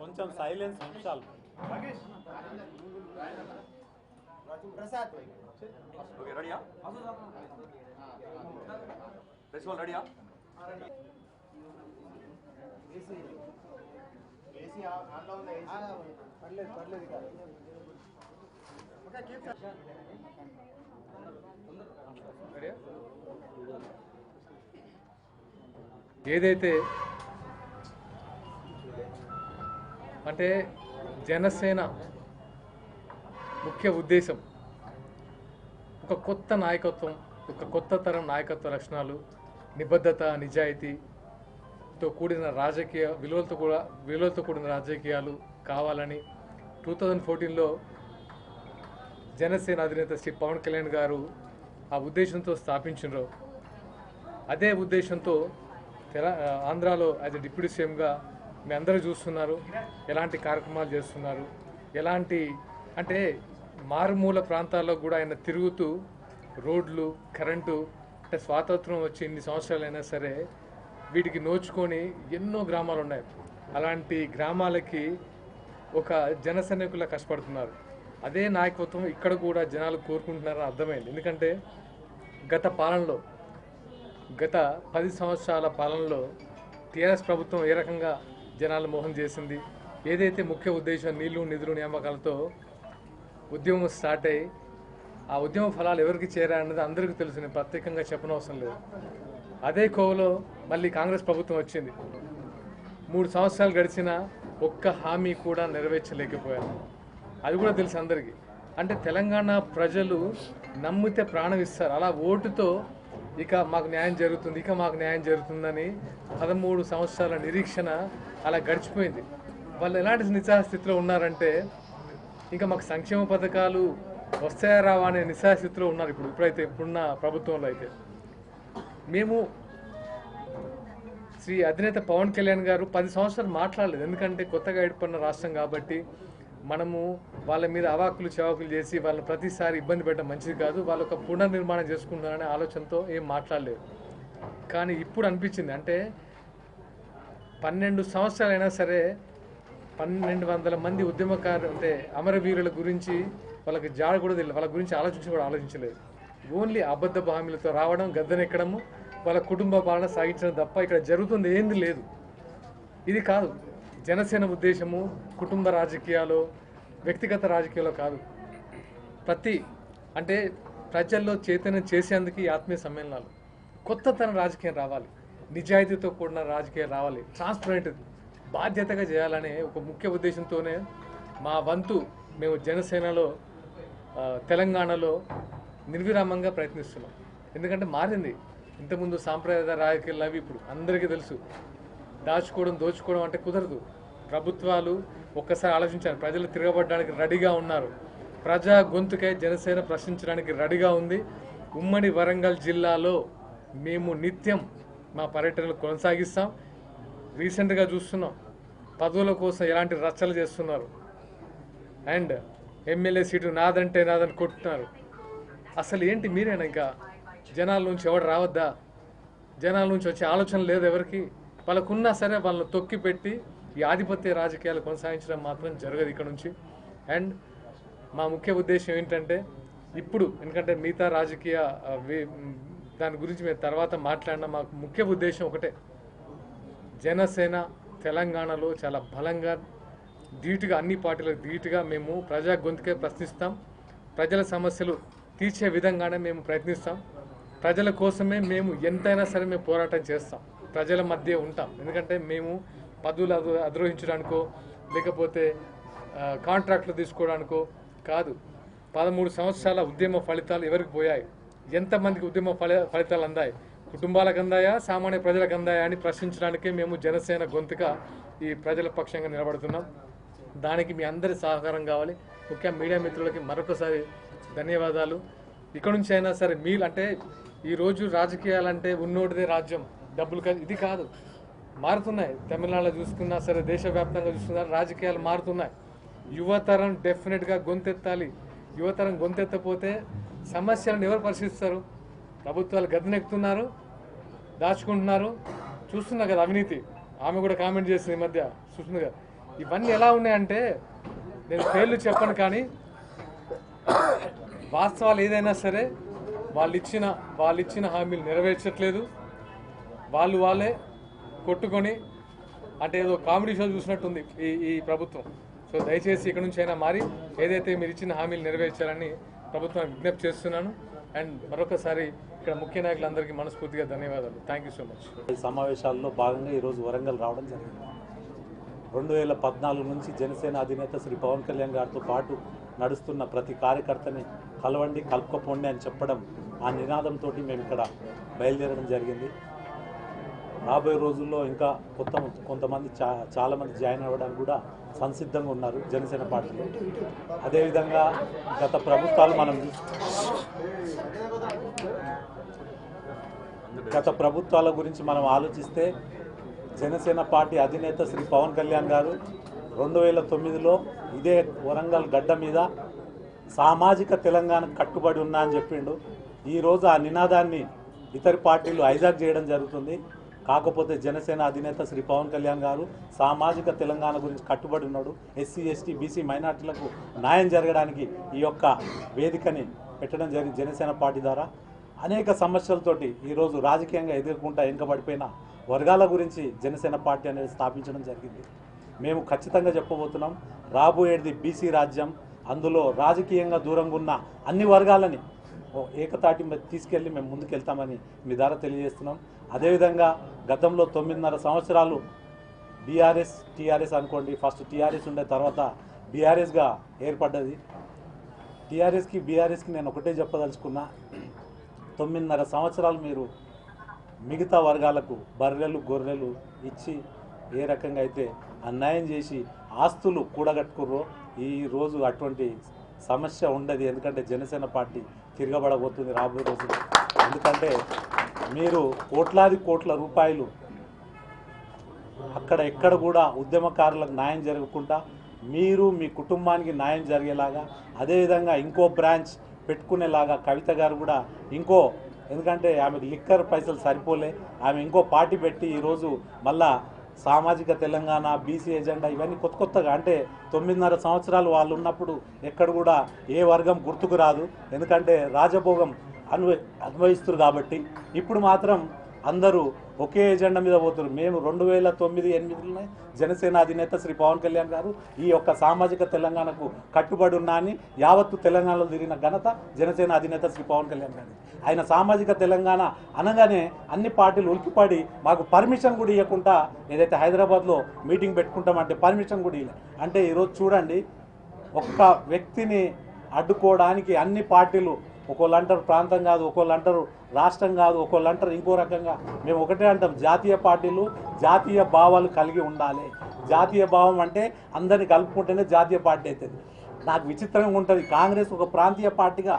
కొంచెం సైలెన్స్ చాలు. ప్రసాద్ ఓకే రెడీయా? ప్రెస్ వాల్ రెడీయా? ఏసీ ఏసీ ఆన్లో ఉంది. పర్లేదు పర్లేదు కాదు. ఓకే కీప్ రెడీయా? ఏదైతే అంటే జనసేన ముఖ్య ఉద్దేశం ఒక కొత్త నాయకత్వం, ఒక కొత్త తరం నాయకత్వ లక్షణాలు, నిబద్ధత, నిజాయితీతో కూడిన రాజకీయ విలువలతో కూడిన రాజకీయాలు కావాలని 2014లో జనసేన అధినేత శ్రీ పవన్ కళ్యాణ్ గారు ఆ ఉద్దేశంతో స్థాపించారు. అదే ఉద్దేశంతో ఆంధ్రాలో యాజ్ ఎ డిప్యూటీ సీఎంగా మీ అందరూ చూస్తున్నారు ఎలాంటి కార్యక్రమాలు చేస్తున్నారు. ఎలాంటి అంటే మారుమూల ప్రాంతాల్లో కూడా ఆయన తిరుగుతూ రోడ్లు, కరెంటు, అంటే స్వాతంత్రం వచ్చి ఇన్ని సంవత్సరాలైనా సరే వీటికి నోచుకొని ఎన్నో గ్రామాలు ఉన్నాయి. అలాంటి గ్రామాలకి ఒక జన సైనికులా కష్టపడుతున్నారు. అదే నాయకత్వం ఇక్కడ కూడా జనాలు కోరుకుంటున్నారని అర్థమైంది. ఎందుకంటే గత 10 సంవత్సరాల పాలనలో టీఆర్ఎస్ ప్రభుత్వం ఏ రకంగా జనాలు మోహం చేసింది, ఏదైతే ముఖ్య ఉద్దేశం నీళ్లు నిధులు నియామకాలతో ఉద్యమం స్టార్ట్ అయ్యి ఆ ఉద్యమ ఫలాలు ఎవరికి చేరాయన్నది అందరికీ తెలుసు, నేను ప్రత్యేకంగా చెప్పనవసరం లేదు. అదే కోవలో మళ్ళీ కాంగ్రెస్ ప్రభుత్వం వచ్చింది. 3 సంవత్సరాలు గడిచినా ఒక్క హామీ కూడా నెరవేర్చలేకపోయారు. అది కూడా తెలుసు అందరికీ. అంటే తెలంగాణ ప్రజలు నమ్మితే ప్రాణం ఇస్తారు. అలా ఓటుతో ఇక మాకు న్యాయం జరుగుతుందని 13 సంవత్సరాల నిరీక్షణ అలా గడిచిపోయింది. వాళ్ళు ఎలాంటి నిస్సహాయస్థితిలో ఉన్నారంటే ఇంకా మాకు సంక్షేమ పథకాలు వస్తాయా రావా అనే నిస్సహాయస్థితిలో ఉన్నారు. ఇప్పుడున్న ప్రభుత్వంలో అయితే మేము శ్రీ అధినేత పవన్ కళ్యాణ్ గారు 10 సంవత్సరాలు మాట్లాడలేదు. ఎందుకంటే కొత్తగా ఏర్పడిన రాష్ట్రం కాబట్టి మనము వాళ్ళ మీద అవాకులు చవాకులు చేసి వాళ్ళని ప్రతిసారి ఇబ్బంది పెట్టడం మంచిది కాదు, వాళ్ళు ఒక పునర్నిర్మాణం చేసుకుంటున్నారనే ఆలోచనతో ఏం మాట్లాడలేదు. కానీ ఇప్పుడు అనిపించింది, అంటే 12 సంవత్సరాలైనా సరే 1200 మంది ఉద్యమకారు అంటే అమరవీరుల గురించి వాళ్ళకి జాడ కూడా తెలియదు, వాళ్ళ గురించి ఆలోచించలేదు. ఓన్లీ అబద్ధ హామీలతో రావడం, గద్దెనెక్కడము, వాళ్ళ కుటుంబ పాలన సాగించడం తప్ప ఇక్కడ జరుగుతుంది ఏంది లేదు. ఇది కాదు జనసేన ఉద్దేశము. కుటుంబ రాజకీయాలు, వ్యక్తిగత రాజకీయాలు కాదు. అంటే ప్రజల్లో చైతన్యం చేసేందుకు ఈ ఆత్మీయ సమ్మేళనాలు, కొత్త తరం రాజకీయం రావాలి, నిజాయితీతో కూడిన రాజకీయం రావాలి, ట్రాన్స్పరెంట్ బాధ్యతగా చేయాలనే ఒక ముఖ్య ఉద్దేశంతోనే మా వంతు మేము జనసేనలో తెలంగాణలో నిర్విరామంగా ప్రయత్నిస్తున్నాం. ఎందుకంటే మారింది. ఇంతకుముందు సాంప్రదాయ రాజకీయాలు అవి ఇప్పుడు అందరికీ తెలుసు. దోచుకోవడం అంటే కుదరదు. ప్రభుత్వాలు ఒక్కసారి ఆలోచించారు, ప్రజలు తిరగబడడానికి రెడీగా ఉన్నారు. ప్రజా గొంతుకై జనసేన ప్రశ్నించడానికి రెడీగా ఉంది. ఉమ్మడి వరంగల్ జిల్లాలో మేము నిత్యం మా పర్యటనలు కొనసాగిస్తాం. రీసెంట్గా చూస్తున్నాం పదవుల కోసం ఎలాంటి రచ్చలు చేస్తున్నారు. అండ్ ఎమ్మెల్యే సీటు నాదని కొట్టున్నారు. అసలు ఏంటి మీరేనా? ఇంకా జనాల నుంచి ఎవరు రావద్దా? జనాల నుంచి వచ్చే ఆలోచన లేదు ఎవరికి. వాళ్ళకున్నా సరే వాళ్ళని తొక్కి పెట్టి ఈ ఆధిపత్య రాజకీయాలు కొనసాగించడం మాత్రం జరగదు ఇక్కడ నుంచి. అండ్ మా ముఖ్య ఉద్దేశం ఏంటంటే ఇప్పుడు, ఎందుకంటే మిగతా రాజకీయ దాని గురించి మేము తర్వాత మాట్లాడినా, మాకు ముఖ్య ఉద్దేశం ఒకటే, జనసేన తెలంగాణలో చాలా బలంగా ధీటుగా అన్ని పార్టీలకు ధీటుగా మేము ప్రజా గొంతుకే ప్రశ్నిస్తాం. ప్రజల సమస్యలు తీర్చే విధంగానే మేము ప్రయత్నిస్తాం. ప్రజల కోసమే మేము ఎంతైనా సరే మేము పోరాటం చేస్తాం, ప్రజల మధ్య ఉంటాం. ఎందుకంటే మేము పదవులు అధిరోహించడానికో లేకపోతే కాంట్రాక్టులు తీసుకోవడానికో కాదు. 13 సంవత్సరాల ఉద్యమ ఫలితాలు ఎవరికి పోయాయి? ఎంతమందికి ఉద్యమ ఫలితాలు అందాయి? కుటుంబాలకు అందాయా, సామాన్య ప్రజలకు అందాయా అని ప్రశ్నించడానికే మేము జనసేన గొంతుగా ఈ ప్రజల పక్షంగా నిలబడుతున్నాం. దానికి మీ అందరి సహకారం కావాలి. ముఖ్యంగా మీడియా మిత్రులకి మరొకసారి ధన్యవాదాలు. ఇక్కడ నుంచి అయినా సరే అంటే ఈరోజు రాజకీయాలంటే ఉన్నోటిదే రాజ్యం, డబ్బులు ఇది కాదు. మారుతున్నాయి. తమిళనాడులో చూసుకున్నా సరే, దేశవ్యాప్తంగా చూసుకున్నా రాజకీయాలు మారుతున్నాయి. యువతరం డెఫినెట్గా గొంతెత్తాలి. యువతరం గొంతెత్తపోతే సమస్యలను ఎవరు పరిశీలిస్తారు? ప్రభుత్వాలు గద్దెనెక్కుతున్నారు, దాచుకుంటున్నారు. చూస్తున్నా కదా అవినీతి. ఆమె కూడా కామెంట్ చేసింది ఈ మధ్య, చూస్తుంది కదా. ఇవన్నీ ఎలా ఉన్నాయంటే నేను పేర్లు చెప్పను, కానీ వాస్తవాలు ఏదైనా సరే వాళ్ళు ఇచ్చిన హామీలు నెరవేర్చట్లేదు. వాళ్ళే కొట్టుకొని అంటే ఏదో కామెడీ షో చూసినట్టుంది ఈ ప్రభుత్వం. సో దయచేసి ఇక్కడ నుంచి అయినా మారి ఏదైతే మీరు ఇచ్చిన హామీలు నెరవేర్చాలని ప్రభుత్వానికి విజ్ఞప్తి చేస్తున్నాను. అండ్ మరొకసారి ఇక్కడ ముఖ్య నాయకులందరికీ మనస్ఫూర్తిగా ధన్యవాదాలు. Thank you so much. ఈ సమావేశాల్లో భాగంగా ఈరోజు వరంగల్ రావడం జరిగింది. 2014 నుంచి జనసేన అధినేత శ్రీ పవన్ కళ్యాణ్ గారితో పాటు నడుస్తున్న ప్రతి కార్యకర్తని కలవండి, కలుపుకోండి అని చెప్పడం, ఆ నినాదంతో మేము ఇక్కడ బయలుదేరడం జరిగింది. రాబోయే రోజుల్లో ఇంకా కొంతమంది చాలామంది జాయిన్ అవ్వడానికి కూడా సంసిద్ధంగా ఉన్నారు జనసేన పార్టీలో. అదేవిధంగా గత ప్రభుత్వాల గురించి మనం ఆలోచిస్తే జనసేన పార్టీ అధినేత శ్రీ పవన్ కళ్యాణ్ గారు 2009లో ఇదే వరంగల్ గడ్డ మీద సామాజిక తెలంగాణ కట్టుబడి ఉన్నా అని చెప్పిండు. ఈరోజు ఆ నినాదాన్ని ఇతర పార్టీలు హైజాక్ చేయడం జరుగుతుంది. కాకపోతే జనసేన అధినేత శ్రీ పవన్ కళ్యాణ్ గారు సామాజిక తెలంగాణ గురించి కట్టుబడి ఉన్నాడు. ఎస్సీ, ఎస్టీ, బీసీ మైనార్టీలకు న్యాయం జరగడానికి ఈ యొక్క వేదికని పెట్టడం జరిగింది. జనసేన పార్టీ ద్వారా అనేక సమస్యలతోటి ఈరోజు రాజకీయంగా ఎదుర్కొంటా వెనుకబడిపోయిన వర్గాల గురించి జనసేన పార్టీ అనేది స్థాపించడం జరిగింది. మేము ఖచ్చితంగా చెప్పబోతున్నాం, రాబోయేది బీసీ రాజ్యం. అందులో రాజకీయంగా దూరంగా ఉన్న అన్ని వర్గాలని ఏకతాటి తీసుకెళ్ళి మేము ముందుకెళ్తామని మీ ద్వారా తెలియజేస్తున్నాం. అదేవిధంగా గతంలో 9.5 సంవత్సరాలు బీఆర్ఎస్, టీఆర్ఎస్ అనుకోండి, ఫస్ట్ టీఆర్ఎస్ ఉండే తర్వాత బీఆర్ఎస్గా ఏర్పడ్డది. టీఆర్ఎస్కి బీఆర్ఎస్కి నేను ఒకటే చెప్పదలుచుకున్నా, 9.5 సంవత్సరాలు మీరు మిగతా వర్గాలకు బర్రెలు గొర్రెలు ఇచ్చి ఏ రకంగా అయితే అన్యాయం చేసి ఆస్తులు కూడగట్టుకుర్రో ఈరోజు అటువంటి సమస్య ఉండదు. ఎందుకంటే జనసేన పార్టీ తిరగబడబోతుంది రాబోయే రోజులు. ఎందుకంటే మీరు కోట్ల రూపాయలు అక్కడ ఎక్కడ కూడా ఉద్యమకారులకు న్యాయం జరగకుండా మీరు మీ కుటుంబానికి న్యాయం జరిగేలాగా, అదేవిధంగా ఇంకో బ్రాంచ్ పెట్టుకునేలాగా కవిత గారు కూడా ఎందుకంటే ఆమెకు లిక్కర్ పైసలు సరిపోలే, ఆమె ఇంకో పార్టీ పెట్టి ఈరోజు మళ్ళా సామాజిక తెలంగాణ, బీసీ ఎజెండా ఇవన్నీ కొత్తగా అంటే 9.5 సంవత్సరాలు వాళ్ళు ఉన్నప్పుడు ఎక్కడ కూడా ఏ వర్గం గుర్తుకు రాదు. ఎందుకంటే రాజభోగం అన్వయిస్తారు కాబట్టి ఇప్పుడు మాత్రం అందరూ ఒకే ఎజెండా మీద పోతున్నారు. మేము 2009-8లోనే జనసేన అధినేత శ్రీ పవన్ కళ్యాణ్ గారు ఈ యొక్క సామాజిక తెలంగాణకు కట్టుబడి ఉన్నా అని యావత్తు తెలంగాణలో తిరిగిన ఘనత జనసేన అధినేత శ్రీ పవన్ కళ్యాణ్ గారు. ఆయన సామాజిక తెలంగాణ అనగానే అన్ని పార్టీలు ఉలికిపడి మాకు పర్మిషన్ కూడా ఇవ్వకుండా ఏదైతే హైదరాబాద్లో మీటింగ్ పెట్టుకుంటామంటే పర్మిషన్ కూడా ఇవ్వలేదు. అంటే ఈరోజు చూడండి, ఒక్క వ్యక్తిని అడ్డుకోవడానికి అన్ని పార్టీలు, ఒకళ్ళు అంటారు ప్రాంతం కాదు, ఒకళ్ళు అంటారు రాష్ట్రం కాదు, ఒకళ్ళు అంటారు ఇంకో రకంగా. మేము ఒకటే అంటాం, జాతీయ పార్టీలు జాతీయ భావాలు కలిగి ఉండాలి. జాతీయ భావం అంటే అందరిని కలుపుకుంటేనే జాతీయ పార్టీ అవుతుంది. నాకు విచిత్రంగా ఉంటుంది, కాంగ్రెస్ ఒక ప్రాంతీయ పార్టీగా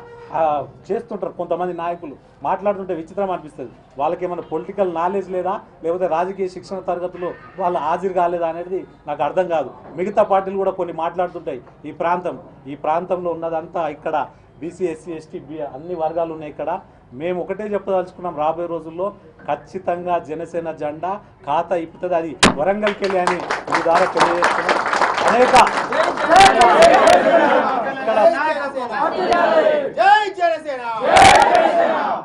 చేస్తుంటారు కొంతమంది నాయకులు, మాట్లాడుతుంటే విచిత్రం అనిపిస్తుంది. వాళ్ళకి ఏమైనా పొలిటికల్ నాలెడ్జ్ లేదా, లేకపోతే రాజకీయ శిక్షణ తరగతులు వాళ్ళు హాజరు కాలేదా అనేది నాకు అర్థం కాదు. మిగతా పార్టీలు కూడా కొన్ని మాట్లాడుతుంటాయి. ఈ ప్రాంతంలో ఉన్నదంతా ఇక్కడ బీసీ, ఎస్సీ, ఎస్టీ అన్ని వర్గాలు ఉన్నాయి ఇక్కడ. మేము ఒకటే చెప్పదలుచుకున్నాం, రాబోయే రోజుల్లో ఖచ్చితంగా జనసేన జెండా ఖాతా ఇప్పుతుంది. అది వరంగల్కి వెళ్ళి అని మీ ద్వారా తెలియజేస్తున్నాం. అనేక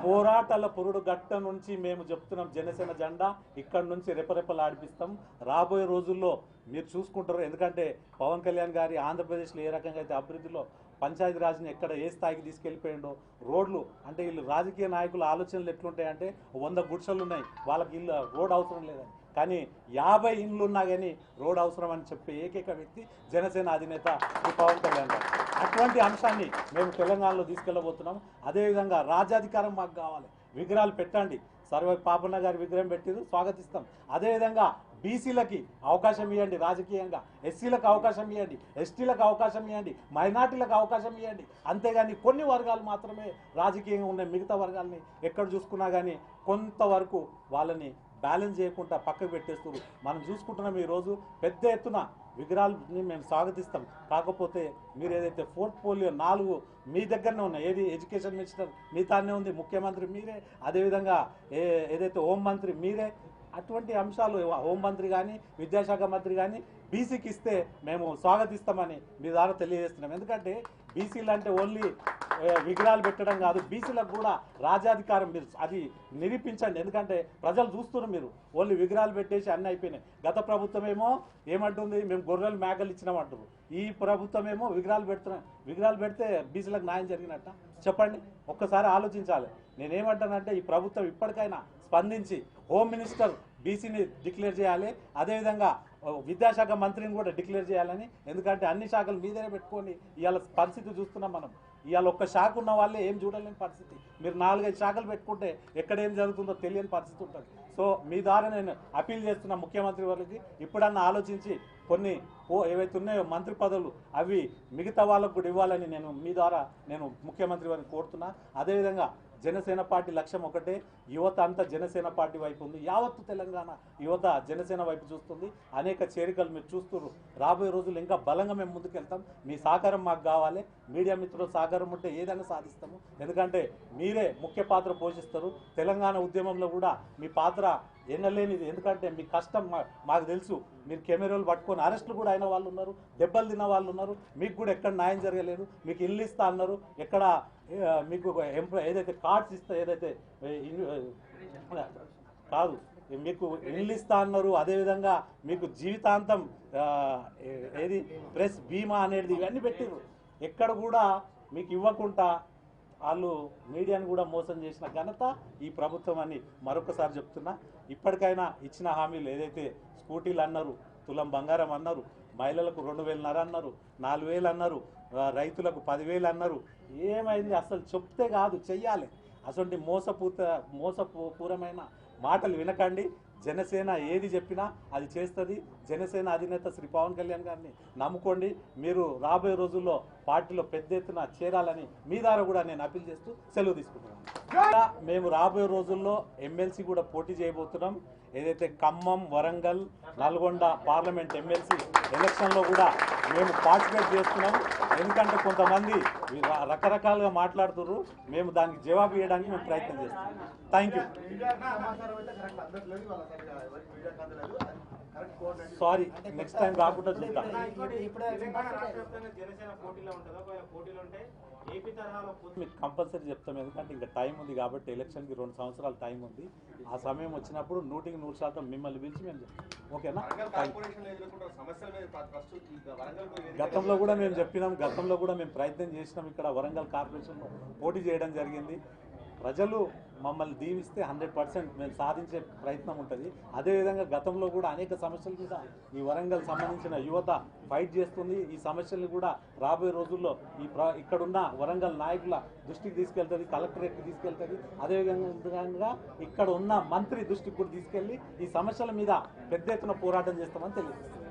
పోరాటాల పురుడు గట్ట నుంచి మేము చెప్తున్నాం, జనసేన జెండా ఇక్కడ నుంచి రెపరెపలాడిపిస్తాం. రాబోయే రోజుల్లో మీరు చూసుకుంటారు. ఎందుకంటే పవన్ కళ్యాణ్ గారి ఆంధ్రప్రదేశ్లో ఏ రకంగా అయితే అభివృద్ధిలో పంచాయతీరాజ్ని ఎక్కడ ఏ స్థాయికి తీసుకెళ్ళిపోయిండో, రోడ్లు అంటే వీళ్ళు రాజకీయ నాయకుల ఆలోచనలు ఎట్లుంటాయంటే 100 గుడిసెలు ఉన్నాయి, వాళ్ళకి రోడ్ అవసరం లేదని. కానీ 50 ఇండ్లు ఉన్నా కానీ రోడ్ అవసరం అని చెప్పే ఏకైక వ్యక్తి జనసేన అధినేత శ్రీ పవన్ కళ్యాణ్ గారు. అటువంటి అంశాన్ని మేము తెలంగాణలో తీసుకెళ్ళబోతున్నాం. అదేవిధంగా రాజ్యాధికారం మాకు కావాలి, విగ్రహాలు పెట్టండి. సర్వే పాపన్న గారి విగ్రహం పెట్టిరు, స్వాగతిస్తాం. అదేవిధంగా బీసీలకి అవకాశం ఇవ్వండి రాజకీయంగా, ఎస్సీలకు అవకాశం ఇవ్వండి, ఎస్టీలకు అవకాశం ఇవ్వండి, మైనార్టీలకు అవకాశం ఇవ్వండి. అంతేగాని కొన్ని వర్గాలు మాత్రమే రాజకీయంగా ఉన్నాయి, మిగతా వర్గాలని ఎక్కడ చూసుకున్నా కానీ కొంతవరకు వాళ్ళని బ్యాలెన్స్ చేయకుండా పక్కకు పెట్టేస్తారు. మనం చూసుకుంటున్నాం ఈరోజు పెద్ద ఎత్తున విగ్రహాలని మేము స్వాగతిస్తాం. కాకపోతే మీరు ఏదైతే పోర్ట్ఫోలియో 4 మీ దగ్గరనే ఉన్నాయి, ఏది ఎడ్యుకేషన్ మినిస్టర్ మీతానే ఉంది, ముఖ్యమంత్రి మీరే, అదేవిధంగా ఏదైతే హోంమంత్రి మీరే. అటువంటి అంశాలు హోంమంత్రి కానీ విద్యాశాఖ మంత్రి కానీ బీసీకి ఇస్తే మేము స్వాగతిస్తామని మీ ద్వారా తెలియజేస్తున్నాం. ఎందుకంటే బీసీలు అంటే ఓన్లీ విగ్రహాలు పెట్టడం కాదు, బీసీలకు కూడా రాజ్యాధికారం మీరు అది నిరూపించండి. ఎందుకంటే ప్రజలు చూస్తున్నారు, మీరు ఓన్లీ విగ్రహాలు పెట్టేసి అన్నీ అయిపోయినాయి. గత ప్రభుత్వం ఏమో ఏమంటుంది, మేము గొర్రెలు మేకలు ఇచ్చినామంటారు. ఈ ప్రభుత్వం ఏమో విగ్రహాలు పెడుతున్నాం. విగ్రహాలు పెడితే బీసీలకు న్యాయం జరిగినట్ట చెప్పండి, ఒక్కసారి ఆలోచించాలి. నేనేమంటానంటే ఈ ప్రభుత్వం ఇప్పటికైనా స్పందించి హోమ్ మినిస్టర్ బీసీని డిక్లేర్ చేయాలి, అదేవిధంగా విద్యాశాఖ మంత్రిని కూడా డిక్లేర్ చేయాలని. ఎందుకంటే అన్ని శాఖలు మీదనే పెట్టుకొని ఇవాళ పరిస్థితి చూస్తున్నాం మనం. ఇవాళ ఒక్క శాఖ ఉన్న వాళ్ళే ఏం చూడలేని పరిస్థితి. మీరు 4-5 శాఖలు పెట్టుకుంటే ఎక్కడ ఏం జరుగుతుందో తెలియని పరిస్థితి ఉంటుంది. సో మీ ద్వారా నేను అపీల్ చేస్తున్న ముఖ్యమంత్రి వారికి ఇప్పుడన్నా ఆలోచించి కొన్ని ఏవైతే ఉన్నాయో మంత్రి పదవులు అవి మిగతా వాళ్ళకు కూడా ఇవ్వాలని నేను మీ ద్వారా ముఖ్యమంత్రి వారిని కోరుతున్నా. అదేవిధంగా జనసేన పార్టీ లక్ష్యం ఒకటే, యువత అంతా జనసేన పార్టీ వైపు ఉంది. యావత్తు తెలంగాణ యువత జనసేన వైపు చూస్తుంది. అనేక చేరికలు మీరు చూస్తున్నారు. రాబోయే రోజులు ఇంకా బలంగా మేము ముందుకెళ్తాం. మీ సహకారం మాకు కావాలి. మీడియా మిత్రుల సహకారం ఉంటే ఏదైనా సాధిస్తాము. ఎందుకంటే మీరే ముఖ్య పాత్ర పోషిస్తారు. తెలంగాణ ఉద్యమంలో కూడా మీ పాత్ర ఎన్నలేనిది. ఎందుకంటే మీ కష్టం మాకు తెలుసు. మీరు కెమెరాలు పట్టుకొని అరెస్టులు కూడా అయిన వాళ్ళు ఉన్నారు, దెబ్బలు తిన్న వాళ్ళు ఉన్నారు. మీకు కూడా ఎక్కడ న్యాయం జరగలేదు. మీకు ఇల్లు ఇస్తా అన్నారు, ఎక్కడ మీకు ఏదైతే కార్డ్స్ ఇస్తా, ఏదైతే కాదు మీకు ఇల్లు ఇస్తా అన్నారు. అదేవిధంగా మీకు జీవితాంతం ఏది ప్రెస్ బీమా అనేది ఇవన్నీ పెట్టిర్రు. ఎక్కడ కూడా మీకు ఇవ్వకుండా వాళ్ళు మీడియాను కూడా మోసం చేసిన ఘనత ఈ ప్రభుత్వం అని మరొకసారి చెప్తున్నా. ఇప్పటికైనా ఇచ్చిన హామీలు ఏదైతే స్కూటీలు అన్నారు, తులం బంగారం అన్నారు, మహిళలకు 2,500 అన్నారు, 4,000 అన్నారు, రైతులకు 10,000 అన్నారు. ఏమైంది? అసలు చెప్తే కాదు, చెయ్యాలి. అటువంటి మోసపూరమైన మాటలు వినకండి. జనసేన ఏది చెప్పినా అది చేస్తుంది. జనసేన అధినేత శ్రీ పవన్ కళ్యాణ్ గారిని నమ్ముకోండి. మీరు రాబోయే రోజుల్లో పార్టీలో పెద్ద ఎత్తున చేరాలని మీ ద్వారా కూడా నేను అప్పీల్ చేస్తూ సెలవు తీసుకుంటున్నాను. మేము రాబోయే రోజుల్లో ఎమ్మెల్సీ కూడా పోటీ చేయబోతున్నాం. ఏదైతే ఖమ్మం, వరంగల్, నల్గొండ పార్లమెంట్ ఎమ్మెల్సీ ఎలక్షన్లో కూడా మేము పార్టిసిపేట్ చేస్తున్నాం. ఎందుకంటే కొంతమంది రకరకాలుగా మాట్లాడుతున్నారు. మేము దానికి జవాబు ఇవ్వడానికి మేము ప్రయత్నం చేస్తున్నాం. Thank you. Sorry, next time కాకుండా చూద్దాం. మీకు కంపల్సరీ చెప్తాం. ఎందుకంటే ఇంకా టైం ఉంది కాబట్టి, ఎలక్షన్కి 2 సంవత్సరాల టైం ఉంది. ఆ సమయం వచ్చినప్పుడు 100% మిమ్మల్ని పిలిచి మేము చెప్తాం. ఓకేనా? గతంలో కూడా మేము చెప్పినాం, గతంలో కూడా మేము ప్రయత్నం చేసినాం. ఇక్కడ వరంగల్ కార్పొరేషన్లో పోటీ చేయడం జరిగింది. ప్రజలు మమ్మల్ని దీవిస్తే 100% మేము సాధించే ప్రయత్నం ఉంటుంది. అదేవిధంగా గతంలో కూడా అనేక సమస్యల మీద ఈ వరంగల్ సంబంధించిన యువత ఫైట్ చేస్తుంది. ఈ సమస్యల్ని కూడా రాబోయే రోజుల్లో ఇక్కడున్న వరంగల్ నాయకుల దృష్టికి తీసుకెళ్తుంది, కలెక్టరేట్కి తీసుకెళ్తుంది. అదేవిధంగా ఇక్కడ ఉన్న మంత్రి దృష్టికి కూడా తీసుకెళ్లి ఈ సమస్యల మీద పెద్ద ఎత్తున పోరాటం చేస్తామని తెలియజేస్తుంది.